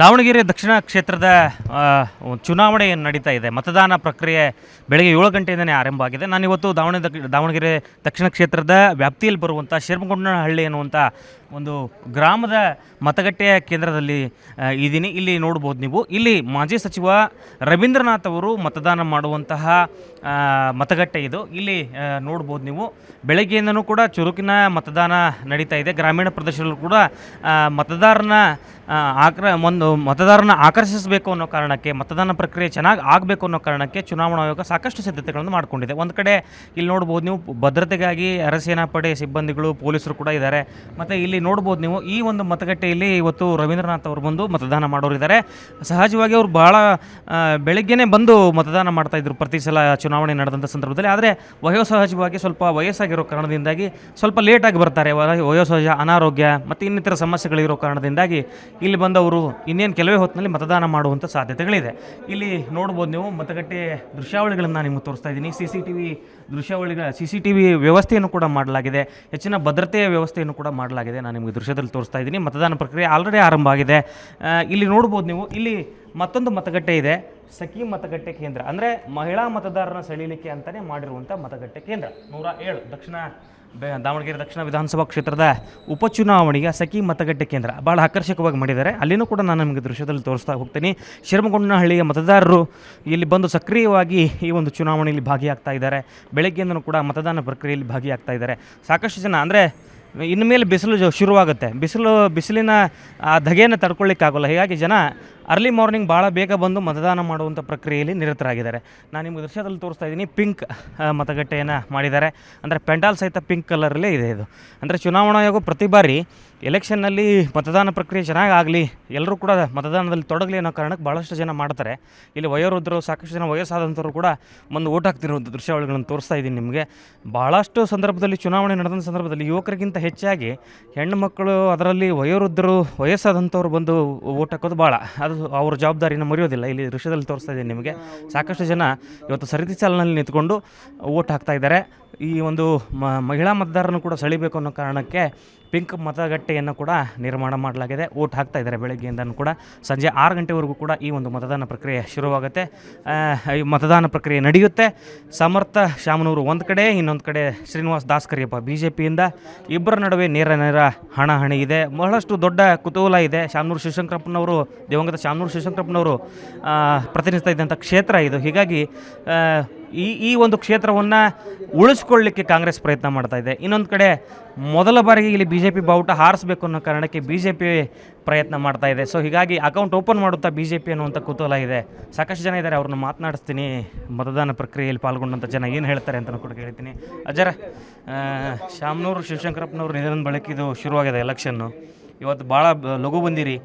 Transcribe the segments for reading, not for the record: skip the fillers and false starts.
ದಾವಣಗೆರೆ ದಕ್ಷಿಣ ಕ್ಷೇತ್ರದ ಚುನಾವಣೆ ನಡೀತಾ ಇದೆ. ಮತದಾನ ಪ್ರಕ್ರಿಯೆ ಬೆಳಗ್ಗೆ 7 ಗಂಟೆಯಿಂದನೇ ಆರಂಭ ಆಗಿದೆ. ನಾನಿವತ್ತು ದಾವಣಗೆರೆ ದಕ್ಷಿಣ ಕ್ಷೇತ್ರದ ವ್ಯಾಪ್ತಿಯಲ್ಲಿ ಬರುವಂಥ ಶಿರಮಗೊಂಡನಹಳ್ಳಿ ಅನ್ನುವಂಥ ಒಂದು ಗ್ರಾಮದ ಮತಗಟ್ಟೆಯ ಕೇಂದ್ರದಲ್ಲಿ ಇದ್ದೀನಿ. ಇಲ್ಲಿ ನೋಡ್ಬೋದು ನೀವು, ಇಲ್ಲಿ ಮಾಜಿ ಸಚಿವ ರವೀಂದ್ರನಾಥ್ ಅವರು ಮತದಾನ ಮಾಡುವಂತಹ ಮತಗಟ್ಟೆ ಇದು. ಇಲ್ಲಿ ನೋಡ್ಬೋದು ನೀವು, ಬೆಳಗ್ಗೆಯಿಂದನೂ ಕೂಡ ಚುರುಕಿನ ಮತದಾನ ನಡೀತಾ ಇದೆ. ಗ್ರಾಮೀಣ ಪ್ರದೇಶದಲ್ಲೂ ಕೂಡ ಮತದಾರನ ಆಕರ್ಷಿಸಬೇಕು ಅನ್ನೋ ಕಾರಣಕ್ಕೆ, ಮತದಾನ ಪ್ರಕ್ರಿಯೆ ಚೆನ್ನಾಗಿ ಆಗಬೇಕು ಅನ್ನೋ ಕಾರಣಕ್ಕೆ ಚುನಾವಣಾ ಆಯೋಗ ಸಾಕಷ್ಟು ಸಿದ್ಧತೆಗಳನ್ನು ಮಾಡಿಕೊಂಡಿದೆ. ಒಂದು ಕಡೆ ಇಲ್ಲಿ ನೋಡ್ಬೋದು ನೀವು, ಭದ್ರತೆಗಾಗಿ ಅರೆಸೇನಾ ಪಡೆ ಸಿಬ್ಬಂದಿಗಳು, ಪೊಲೀಸರು ಕೂಡ ಇದ್ದಾರೆ. ಮತ್ತು ಇಲ್ಲಿ ನೋಡ್ಬೋದು ನೀವು, ಈ ಒಂದು ಮತಗಟ್ಟೆಯಲ್ಲಿ ಇವತ್ತು ರವೀಂದ್ರನಾಥ್ ಅವರು ಬಂದು ಮತದಾನ ಮಾಡೋರಿದ್ದಾರೆ. ಸಹಜವಾಗಿ ಅವರು ಭಾಳ ಬೆಳಗ್ಗೆನೇ ಬಂದು ಮತದಾನ ಮಾಡ್ತಾಯಿದ್ರು ಪ್ರತಿ ಸಲ ಚುನಾವಣೆ ನಡೆದಂಥ ಸಂದರ್ಭದಲ್ಲಿ. ಆದರೆ ವಯೋಸಹಜವಾಗಿ ಸ್ವಲ್ಪ ವಯಸ್ಸಾಗಿರೋ ಕಾರಣದಿಂದಾಗಿ ಸ್ವಲ್ಪ ಲೇಟಾಗಿ ಬರ್ತಾರೆ. ವಯೋಸಹಜ ಅನಾರೋಗ್ಯ ಮತ್ತು ಇನ್ನಿತರ ಸಮಸ್ಯೆಗಳಿರೋ ಕಾರಣದಿಂದಾಗಿ ಇಲ್ಲಿ ಬಂದವರು ಇನ್ನೇನು ಕೆಲವೇ ಹೊತ್ತಿನಲ್ಲಿ ಮತದಾನ ಮಾಡುವಂಥ ಸಾಧ್ಯತೆಗಳಿದೆ. ಇಲ್ಲಿ ನೋಡ್ಬೋದು ನೀವು, ಮತಗಟ್ಟೆ ದೃಶ್ಯಾವಳಿಗಳನ್ನು ನಾನು ನಿಮಗೆ ತೋರಿಸ್ತಾ ಇದ್ದೀನಿ. CCTV ವ್ಯವಸ್ಥೆಯನ್ನು ಕೂಡ ಮಾಡಲಾಗಿದೆ. ಹೆಚ್ಚಿನ ಭದ್ರತೆಯ ವ್ಯವಸ್ಥೆಯನ್ನು ಕೂಡ ಮಾಡಲಾಗಿದೆ. ನಾನು ನಿಮಗೆ ದೃಶ್ಯದಲ್ಲಿ ತೋರಿಸ್ತಾ ಇದ್ದೀನಿ. ಮತದಾನ ಪ್ರಕ್ರಿಯೆ ಆಲ್ರೆಡಿ ಆರಂಭ ಆಗಿದೆ. ಇಲ್ಲಿ ನೋಡ್ಬೋದು ನೀವು, ಇಲ್ಲಿ ಮತ್ತೊಂದು ಮತಗಟ್ಟೆ ಇದೆ, ಸಖಿ ಮತಗಟ್ಟೆ ಕೇಂದ್ರ. ಅಂದರೆ ಮಹಿಳಾ ಮತದಾರರನ್ನ ಸೆಳೀಲಿಕ್ಕೆ ಅಂತಲೇ ಮಾಡಿರುವಂಥ ಮತಗಟ್ಟೆ ಕೇಂದ್ರ 107 ದಾವಣಗೆರೆ ದಕ್ಷಿಣ ವಿಧಾನಸಭಾ ಕ್ಷೇತ್ರದ ಉಪಚುನಾವಣೆಗೆ ಸಖಿ ಮತಗಟ್ಟೆ ಕೇಂದ್ರ ಭಾಳ ಆಕರ್ಷಕವಾಗಿ ಮಾಡಿದ್ದಾರೆ. ಅಲ್ಲಿನೂ ಕೂಡ ನಾನು ನಿಮಗೆ ದೃಶ್ಯದಲ್ಲಿ ತೋರಿಸ್ತಾ ಹೋಗ್ತೀನಿ. ಶಿರಮಗೊಂಡನಹಳ್ಳಿಯ ಮತದಾರರು ಇಲ್ಲಿ ಬಂದು ಸಕ್ರಿಯವಾಗಿ ಈ ಒಂದು ಚುನಾವಣೆಯಲ್ಲಿ ಭಾಗಿಯಾಗ್ತಾ ಇದ್ದಾರೆ. ಬೆಳಗ್ಗೆಯಿಂದನೂ ಕೂಡ ಮತದಾನ ಪ್ರಕ್ರಿಯೆಯಲ್ಲಿ ಭಾಗಿಯಾಗ್ತಾ ಇದ್ದಾರೆ. ಸಾಕಷ್ಟು ಜನ, ಅಂದರೆ ಇನ್ಮೇಲೆ ಬಿಸಿಲು ಶುರುವಾಗುತ್ತೆ, ಬಿಸಿಲಿನ ಧಗೆಯನ್ನು ತಡ್ಕೊಳ್ಳಿಕ್ಕಾಗೋಲ್ಲ. ಹೀಗಾಗಿ ಜನ ಅರ್ಲಿ ಮಾರ್ನಿಂಗ್ ಭಾಳ ಬೇಗ ಬಂದು ಮತದಾನ ಮಾಡುವಂಥ ಪ್ರಕ್ರಿಯೆಯಲ್ಲಿ ನಿರತರಾಗಿದ್ದಾರೆ. ನಾನು ನಿಮಗೆ ದೃಶ್ಯದಲ್ಲಿ ತೋರಿಸ್ತಾ ಇದ್ದೀನಿ. ಪಿಂಕ್ ಮತಗಟ್ಟೆಯನ್ನು ಮಾಡಿದ್ದಾರೆ. ಅಂದರೆ ಪೆಂಡಾಲ್ ಸಹಿತ ಪಿಂಕ್ ಕಲರಲ್ಲೇ ಇದೆ ಇದು. ಅಂದರೆ ಚುನಾವಣಾ ಆಯೋಗ ಪ್ರತಿ ಬಾರಿ ಎಲೆಕ್ಷನ್ನಲ್ಲಿ ಮತದಾನ ಪ್ರಕ್ರಿಯೆ ಚೆನ್ನಾಗಿ ಆಗಲಿ, ಎಲ್ಲರೂ ಕೂಡ ಮತದಾನದಲ್ಲಿ ತೊಡಗಲಿ ಅನ್ನೋ ಕಾರಣಕ್ಕೆ ಭಾಳಷ್ಟು ಜನ ಮಾಡ್ತಾರೆ. ಇಲ್ಲಿ ವಯೋವೃದ್ಧರು, ಸಾಕಷ್ಟು ಜನ ವಯಸ್ಸಾದಂಥವ್ರು ಕೂಡ ಬಂದು ಓಟ್ ಹಾಕ್ತಿರುವಂಥ ದೃಶ್ಯಾವಳಿಗಳನ್ನು ತೋರಿಸ್ತಾ ಇದ್ದೀನಿ ನಿಮಗೆ. ಭಾಳಷ್ಟು ಸಂದರ್ಭದಲ್ಲಿ ಚುನಾವಣೆ ನಡೆದ ಸಂದರ್ಭದಲ್ಲಿ ಯುವಕರಿಗಿಂತ ಹೆಚ್ಚಾಗಿ ಹೆಣ್ಣು ಮಕ್ಕಳು, ಅದರಲ್ಲಿ ವಯೋವೃದ್ಧರು, ವಯಸ್ಸಾದಂಥವ್ರು ಬಂದು ಓಟ್ ಹಾಕೋದು ಭಾಳ, ಅದು ಅವ್ರ ಜವಾಬ್ದಾರಿನ ಮರೆಯೋದಿಲ್ಲ. ಇಲ್ಲಿ ದೃಶ್ಯದಲ್ಲಿ ತೋರಿಸ್ತಾ ಇದ್ದೀನಿ ನಿಮಗೆ. ಸಾಕಷ್ಟು ಜನ ಇವತ್ತು ಸರತಿ ಸಾಲಿನಲ್ಲಿ ನಿಂತ್ಕೊಂಡು ಓಟ್ ಹಾಕ್ತಾ ಇದ್ದಾರೆ. ಈ ಒಂದು ಮಹಿಳಾ ಮತದಾರರನ್ನು ಕೂಡ ಸೆಳೀಬೇಕು ಅನ್ನೋ ಕಾರಣಕ್ಕೆ ಪಿಂಕ್ ಮತಗಟ್ಟೆಯನ್ನು ಕೂಡ ನಿರ್ಮಾಣ ಮಾಡಲಾಗಿದೆ. ಓಟ್ ಹಾಕ್ತಾ ಇದ್ದಾರೆ ಬೆಳಗ್ಗೆಯಿಂದನೂ ಕೂಡ. ಸಂಜೆ 6 ಗಂಟೆವರೆಗೂ ಕೂಡ ಈ ಒಂದು ಮತದಾನ ಪ್ರಕ್ರಿಯೆ ಶುರುವಾಗುತ್ತೆ. ಈ ಮತದಾನ ಪ್ರಕ್ರಿಯೆ ನಡೆಯುತ್ತೆ. ಸಮರ್ಥ ಶಾಮನೂರು ಒಂದು ಕಡೆ, ಇನ್ನೊಂದು ಕಡೆ ಶ್ರೀನಿವಾಸ್ ದಾಸ್ಕರಿಯಪ್ಪ BJPಯಿಂದ. ಇಬ್ಬರ ನಡುವೆ ನೇರ ಹಣಾಹಣಿ ಇದೆ. ಬಹಳಷ್ಟು ದೊಡ್ಡ ಕುತೂಹಲ ಇದೆ. ಶಾಮನೂರು ಶಿವಶಂಕರಪ್ಪನವರು, ದಿವಂಗತ ಶಾಮನೂರು ಶಿವಶಂಕರಪ್ಪನವರು ಪ್ರತಿನಿಧಿಸ್ತಾ ಇದ್ದಂಥ ಕ್ಷೇತ್ರ ಇದು. ಹೀಗಾಗಿ ಈ ಒಂದು ಕ್ಷೇತ್ರವನ್ನು ಉಳಿಸ್ಕೊಳ್ಳಿಕ್ಕೆ ಕಾಂಗ್ರೆಸ್ ಪ್ರಯತ್ನ ಮಾಡ್ತಾ ಇದೆ. ಇನ್ನೊಂದು ಕಡೆ ಮೊದಲ ಬಾರಿಗೆ ಇಲ್ಲಿ BJP ಬಾವುಟ ಹಾರಿಸಬೇಕು ಅನ್ನೋ ಕಾರಣಕ್ಕೆ BJP ಪ್ರಯತ್ನ ಮಾಡ್ತಾ ಇದೆ. ಸೊ ಹೀಗಾಗಿ ಅಕೌಂಟ್ ಓಪನ್ ಮಾಡುತ್ತಾ BJP ಅನ್ನುವಂಥ ಕುತೂಹಲ ಇದೆ. ಸಾಕಷ್ಟು ಜನ ಇದ್ದಾರೆ, ಅವ್ರನ್ನ ಮಾತನಾಡಿಸ್ತೀನಿ. ಮತದಾನ ಪ್ರಕ್ರಿಯೆಯಲ್ಲಿ ಪಾಲ್ಗೊಂಡಂಥ ಜನ ಏನು ಹೇಳ್ತಾರೆ ಅಂತ ಕೂಡ ಕೇಳ್ತೀನಿ. ಅಜ್ಜರ, ಶಾಮನೂರು ಶಿವಶಂಕರಪ್ಪನವ್ರು ನಿಧನದ ಬಳಿಕ ಇದು ಶುರುವಾಗಿದೆ ಎಲೆಕ್ಷನ್ನು. ಇವತ್ತು ಭಾಳ ಲಘು ಬಂದಿರಿ.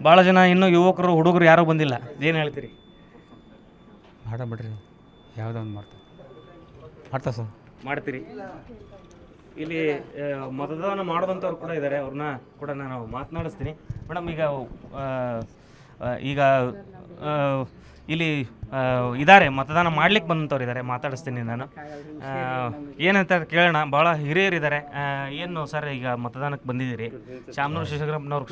ಭಾಳ ಜನ ಇನ್ನೂ ಯುವಕರು, ಹುಡುಗರು ಯಾರೂ ಬಂದಿಲ್ಲ. ಏನು ಹೇಳ್ತೀರಿ? ಮಾಡಬಿಡ್ರಿ, ಯಾವುದೋ ಒಂದು ಮಾಡ್ತಾ ಸರ್ ಮಾಡ್ತೀರಿ. ಇಲ್ಲಿ ಮತದಾನ ಮಾಡೋದಂಥವ್ರು ಕೂಡ ಇದ್ದಾರೆ, ಅವ್ರನ್ನ ಕೂಡ ನಾನು ಮಾತನಾಡಿಸ್ತೀನಿ. ಮೇಡಮ್, ಈಗ ಇಲ್ಲಿ ಇದ್ದಾರೆ, ಮತದಾನ ಮಾಡ್ಲಿಕ್ಕೆ ಬಂದಂಥವ್ರು ಇದ್ದಾರೆ, ಮಾತಾಡಿಸ್ತೀನಿ ನಾನು. ಏನಂತ ಕೇಳೋಣ. ಭಾಳ ಹಿರಿಯರಿದ್ದಾರೆ. ಏನು ಸರ್, ಈಗ ಮತದಾನಕ್ಕೆ ಬಂದಿದ್ದೀರಿ, ಶಾಮನೂರು ಶಿವಶಂಕರಪ್ಪನವ್ರು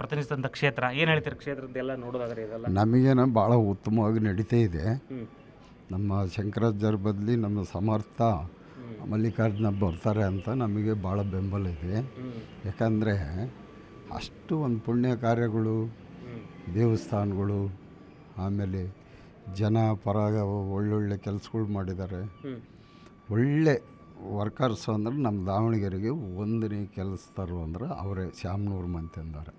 ಪ್ರತಿನಿಧಿಸಿದಂಥ ಕ್ಷೇತ್ರ, ಏನು ಹೇಳ್ತೀರಿ ಕ್ಷೇತ್ರದ್ದೆಲ್ಲ ನೋಡೋದಾದ್ರೆ? ಇದೆಲ್ಲ ನಮಗೇನು ಭಾಳ ಉತ್ತಮವಾಗಿ ನಡೀತಾ ಇದೆ. ನಮ್ಮ ಶಂಕರಾಚಾರ್ಯ ಬದಲಿ ನಮ್ಮ ಸಮರ್ಥ ಮಲ್ಲಿಕಾರ್ಜುನ ಬರ್ತಾರೆ ಅಂತ ನಮಗೆ ಭಾಳ ಬೆಂಬಲ ಇದೆ. ಯಾಕಂದರೆ ಅಷ್ಟು ಒಂದು ಪುಣ್ಯ ಕಾರ್ಯಗಳು, ದೇವಸ್ಥಾನಗಳು, ಆಮೇಲೆ ಜನ ಪರಾಗ ಒಳ್ಳೊಳ್ಳೆ ಕೆಲಸಗಳು ಮಾಡಿದ್ದಾರೆ. ಒಳ್ಳೆ ವರ್ಕರ್ಸ್ ಅಂದ್ರೆ ನಮ್ಮ ದಾವಣಗೆರೆಗೆ ಒಂದನೇ ಕೆಲಸದವರು ಅಂದ್ರೆ ಅವರೇ, ಶಾಮನೂರು ಮಂತೆ ಅಂತಾರೆ.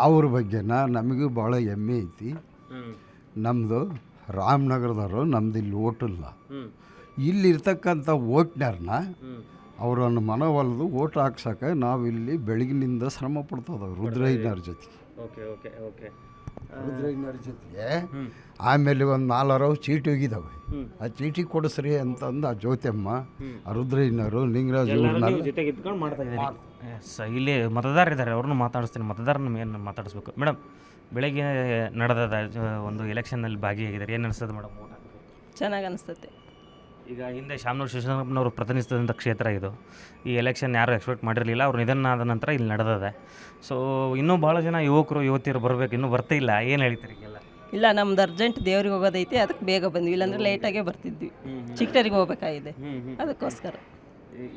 ಅವ್ರ ಬಗ್ಗೆನ ನಮಗೂ ಭಾಳ ಹೆಮ್ಮೆ ಐತಿ. ನಮ್ಮದು ರಾಮನಗರದವರು, ನಮ್ದು ಇಲ್ಲಿ ಓಟಿಲ್ಲ. ಇಲ್ಲಿರ್ತಕ್ಕಂಥ ಓಟ್ನರ್ನ ಅವರನ್ನು ಮನವೊಲಿದು ಓಟ್ ಹಾಕ್ಸೋಕೆ ನಾವಿಲ್ಲಿ ಬೆಳಗಿನಿಂದ ಶ್ರಮ ಪಡ್ತದವು ರುದ್ರಯ್ಯನವ್ರ ಜೊತೆಗೆ. ರುದ್ರಯ್ಯನವ್ರ ಜೊತೆಗೆ ಆಮೇಲೆ ಒಂದು 4 ಚೀಟಿ ಹೋಗಿದ್ದಾವೆ. ಆ ಚೀಟಿ ಕೊಡಿಸ್ರಿ ಅಂತಂದು ಆ ಜ್ಯೋತಿಯಮ್ಮ, ಆ ರುದ್ರಯ್ಯನವರು, ಲಿಂಗರಾಜ್ ಜೊತೆಗೆ ಇದ್ಕೊಂಡು ಮಾಡ್ತಾ ಇದ್ದಾರೆ. ಇಲ್ಲಿ ಮತದಾರರಿದ್ದಾರೆ, ಅವ್ರನ್ನೂ ಮಾತಾಡಿಸ್ತೀನಿ. ಮತದಾರನ ಏನು ಮಾತಾಡಿಸ್ಬೇಕು. ಮೇಡಮ್, ಬೆಳಗ್ಗೆ ನಡೆದ ಒಂದು ಎಲೆಕ್ಷನ್ನಲ್ಲಿ ಭಾಗಿಯಾಗಿದ್ದಾರೆ, ಏನು ಅನಿಸ್ತದೆ ಮೇಡಮ್? ಚೆನ್ನಾಗಿ ಅನಿಸ್ತತೆ. ಈಗ ಹಿಂದೆ ಶಾಮನೂರು ಶಿವಶಂಕರಪ್ಪನವರು ಪ್ರತಿನಿಧಿಸಿದಂಥ ಕ್ಷೇತ್ರ ಇದು. ಈ ಎಲೆಕ್ಷನ್ ಯಾರು ಎಕ್ಸ್ಪೆಕ್ಟ್ ಮಾಡಿರಲಿಲ್ಲ, ಅವ್ರು ನಿಧನ ಆದ ನಂತರ ಇಲ್ಲಿ ನಡೆದಿದೆ. ಸೊ ಇನ್ನೂ ಭಾಳ ಜನ ಯುವಕರು ಯುವತಿಯರು ಬರಬೇಕು, ಇನ್ನೂ ಬರ್ತಾ ಇಲ್ಲ. ಏನು ಹೇಳ್ತೀರಿ ಈಗೆಲ್ಲ? ಇಲ್ಲ, ನಮ್ದು ಅರ್ಜೆಂಟ್ ದೇವ್ರಿಗೆ ಹೋಗೋದೈತಿ, ಅದಕ್ಕೆ ಬೇಗ ಬಂದ್ವಿ, ಇಲ್ಲಾಂದ್ರೆ ಲೇಟಾಗೇ ಬರ್ತಿದ್ವಿ. ಚಿಕ್ಕಟರಿಗೆ ಹೋಗ್ಬೇಕಾಗಿದೆ, ಅದಕ್ಕೋಸ್ಕರ.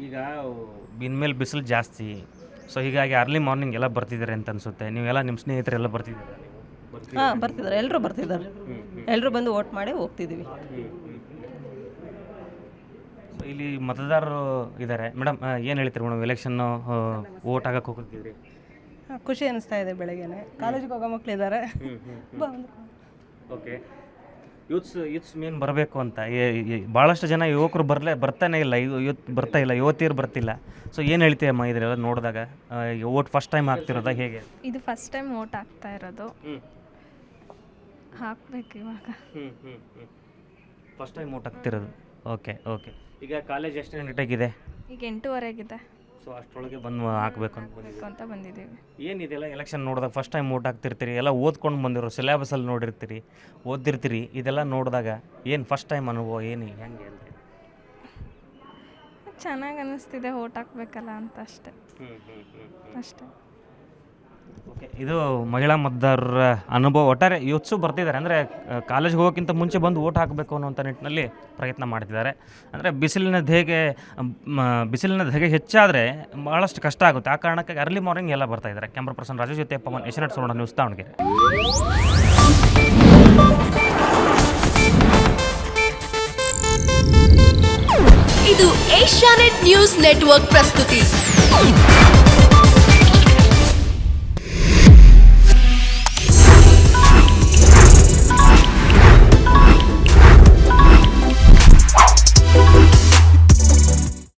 ಈಗ ಇನ್ಮೇಲೆ ಬಿಸಿಲು ಜಾಸ್ತಿ, ಸೊ ಹೀಗಾಗಿ ಅರ್ಲಿ ಮಾರ್ನಿಂಗ್ ಎಲ್ಲ ಬರ್ತಿದ್ದಾರೆ ಅಂತ ಅನಿಸುತ್ತೆ. ನೀವೆಲ್ಲ ನಿಮ್ಮ ಸ್ನೇಹಿತರೆಲ್ಲ ಬರ್ತಿದ್ದೀರಾ? ಹಾಂ, ಬರ್ತಿದ್ದಾರೆ, ಎಲ್ಲರೂ ಬರ್ತಿದ್ದಾರೆ. ಎಲ್ಲರೂ ಬಂದು ವೋಟ್ ಮಾಡಿ ಹೋಗ್ತಿದ್ದೀವಿ. ಸೊ ಇಲ್ಲಿ ಮತದಾರರು ಇದ್ದಾರೆ ಮೇಡಮ್, ಏನು ಹೇಳ್ತೀರಿ ಮೇಡಮ್? ಎಲೆಕ್ಷನ್ನು ವೋಟ್ ಹಾಕಕ್ಕೆ ಹೋಗ್ತಿದ್ರಿ? ಖುಷಿ ಅನಿಸ್ತಾ ಇದೆ. ಬೆಳಗ್ಗೆನೆ ಕಾಲೇಜಿಗೆ ಹೋಗೋ ಮಕ್ಕಳಿದ್ದಾರೆ. ಓಕೆ, ಯೂತ್ಸ್ ಮೇನ್ ಬರಬೇಕು ಅಂತ ಭಾಳಷ್ಟು ಜನ ಯುವಕರು ಬರ್ತಾನೆ ಇಲ್ಲ, ಯೂತ್ ಬರ್ತಾ ಇಲ್ಲ, ಯುವತಿಯರು ಬರ್ತಿಲ್ಲ. ಸೊ ಏನು ಹೇಳ್ತೀಯಮ್ಮ ಇದರೆಲ್ಲ ನೋಡಿದಾಗ? ವೋಟ್ ಫಸ್ಟ್ ಟೈಮ್ ಹಾಕ್ತಿರೋದ ಹೇಗೆ? ಇದು ಫಸ್ಟ್ ಟೈಮ್ ವೋಟ್ ಹಾಕ್ತಾ ಇರೋದು, ಹಾಕ್ಬೇಕು ಇವಾಗ. ಫಸ್ಟ್ ಟೈಮ್ ವೋಟ್ ಹಾಕ್ತಿರೋದು. Okay okay. ಈಗ ಕಾಲೇಜ್ ಎಷ್ಟು ಗಂಟೆಗಿದೆ? ಈಗ 8:15 ಸೊ ಅಷ್ಟರೊಳಗೆ ಬಂದು ಹಾಕಬೇಕು ಅಂತ ಬಂದಿದ್ದೀವಿ. ಏನಿದೆಲ್ಲ ಎಲೆಕ್ಷನ್ ನೋಡಿದಾಗ ಫಸ್ಟ್ ಟೈಮ್ ವೋಟ್ ಹಾಕ್ತಿರ್ತೀರಿ, ಎಲ್ಲ ಓದ್ಕೊಂಡು ಬಂದಿರೋ ಸಿಲೆಬಸಲ್ಲಿ ನೋಡಿರ್ತೀರಿ, ಓದಿರ್ತೀರಿ. ಇದೆಲ್ಲ ನೋಡಿದಾಗ ಏನು ಫಸ್ಟ್ ಟೈಮ್ ಅನುಭವ ಏನು ಹೆಂಗೆ ಅಂತ? ಚೆನ್ನಾಗಿ ಅನ್ನಿಸ್ತಿದೆ, ವೋಟ್ ಹಾಕ್ಬೇಕಲ್ಲ ಅಂತ ಅಷ್ಟೇ. ಅಷ್ಟೇ. ಓಕೆ, ಇದು ಮಹಿಳಾ ಮತದಾರರ ಅನುಭವ. ಒಟ್ಟಾರೆ ಯೂತ್ಸು ಬರ್ತಿದ್ದಾರೆ, ಅಂದರೆ ಕಾಲೇಜ್ಗೆ ಹೋಗೋಕ್ಕಿಂತ ಮುಂಚೆ ಬಂದು ವೋಟ್ ಹಾಕಬೇಕು ಅನ್ನೋಂಥ ನಿಟ್ಟಿನಲ್ಲಿ ಪ್ರಯತ್ನ ಮಾಡ್ತಿದ್ದಾರೆ. ಅಂದರೆ ಬಿಸಿಲಿನ ಧಗೆ ಹೆಚ್ಚಾದರೆ ಭಾಳಷ್ಟು ಕಷ್ಟ ಆಗುತ್ತೆ. ಆ ಕಾರಣಕ್ಕಾಗಿ ಅರ್ಲಿ ಮಾರ್ನಿಂಗ್ ಎಲ್ಲ ಬರ್ತಾ ಇದ್ದಾರೆ. ಕ್ಯಾಮ್ರಾ ಪರ್ಸನ್ ರಾಜು ಜೊತೆ ಪವನ್, ಏಷ್ಯಾನೆಟ್ ಸುವರ್ಣ ನ್ಯೂಸ್, ದಾವಣಗೆರೆ. ಇದು ಏಷ್ಯಾನೆಟ್ ನ್ಯೂಸ್ ನೆಟ್ವರ್ಕ್ ಪ್ರಸ್ತುತಿ.